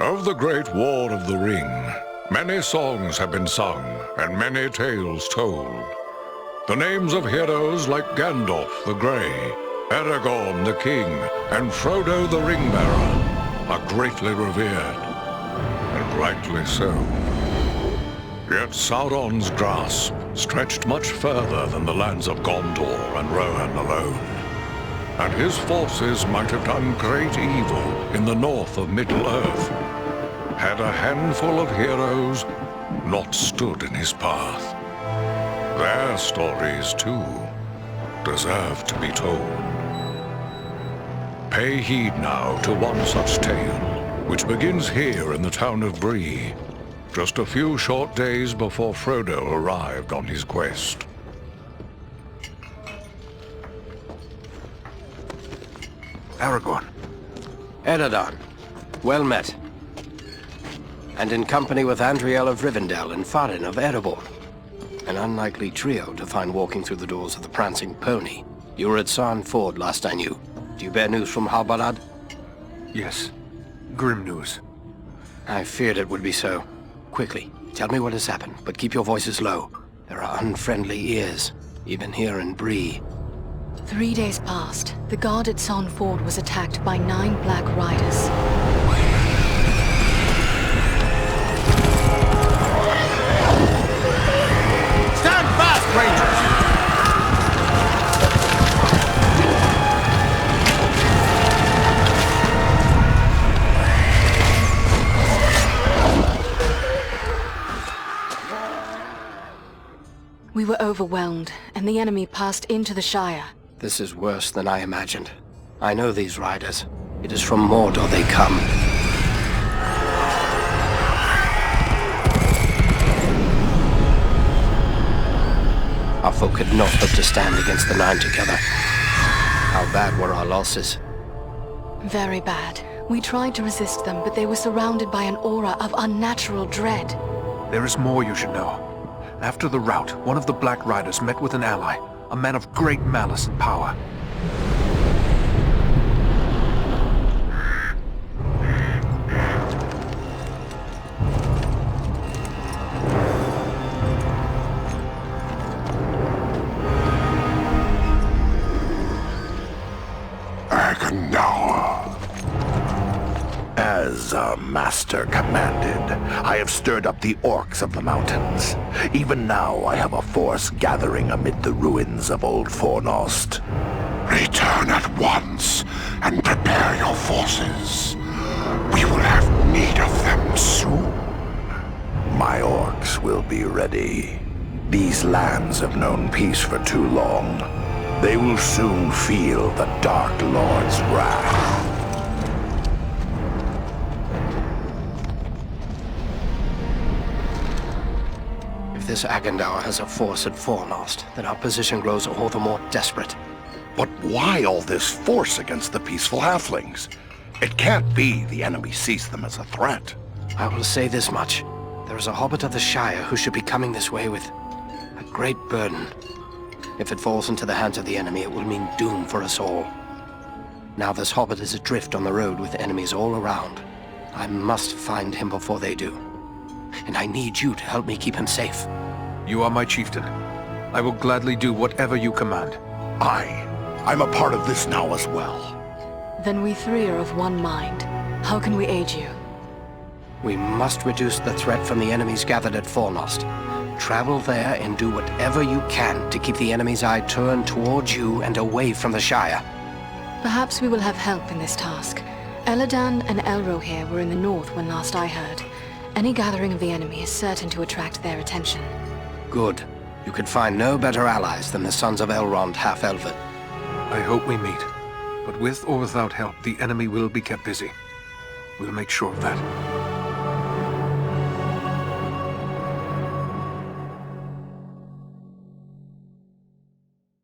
Of the Great War of the Ring, many songs have been sung and many tales told. The names of heroes like Gandalf the Grey, Aragorn the King, and Frodo the Ring-Bearer are greatly revered, and rightly so. Yet Sauron's grasp stretched much further than the lands of Gondor and Rohan alone, and his forces might have done great evil in the north of Middle-earth, had a handful of heroes not stood in his path. Their stories, too, deserve to be told. Pay heed now to one such tale, which begins here in the town of Bree, just a few short days before Frodo arrived on his quest. Aragorn. Eredon, well met. And in company with Andriel of Rivendell and Farin of Erebor. An unlikely trio to find walking through the doors of the Prancing Pony. You were at Sarn Ford last I knew. Do you bear news from Halbarad? Yes. Grim news. I feared it would be so. Quickly, tell me what has happened, but keep your voices low. There are unfriendly ears, even here in Bree. 3 days passed. The guard at Sarn Ford was attacked by 9 Black Riders. Stand fast, Rangers! We were overwhelmed, and the enemy passed into the Shire. This is worse than I imagined. I know these riders. It is from Mordor they come. Our folk could not hope to stand against the 9 together. How bad were our losses? Very bad. We tried to resist them, but they were surrounded by an aura of unnatural dread. There is more you should know. After the rout, one of the Black Riders met with an ally, a man of great malice and power. As our master commanded, I have stirred up the orcs of the mountains. Even now I have a force gathering amid the ruins of Old Fornost. Return at once and prepare your forces. We will have need of them soon. My orcs will be ready. These lands have known peace for too long. They will soon feel the Dark Lord's wrath. If this Agandaur has a force at Fornost, then our position grows all the more desperate. But why all this force against the peaceful halflings? It can't be the enemy sees them as a threat. I will say this much. There is a hobbit of the Shire who should be coming this way with a great burden. If it falls into the hands of the enemy, it will mean doom for us all. Now this hobbit is adrift on the road with enemies all around. I must find him before they do. And I need you to help me keep him safe. You are my chieftain. I will gladly do whatever you command. I'm a part of this now as well. Then we 3 are of one mind. How can we aid you? We must reduce the threat from the enemies gathered at Fornost. Travel there and do whatever you can to keep the enemy's eye turned towards you and away from the Shire. Perhaps we will have help in this task. Elladan and Elrohir were in the north when last I heard. Any gathering of the enemy is certain to attract their attention. Good. You could find no better allies than the sons of Elrond half-elven. I hope we meet. But with or without help, the enemy will be kept busy. We'll make sure of that.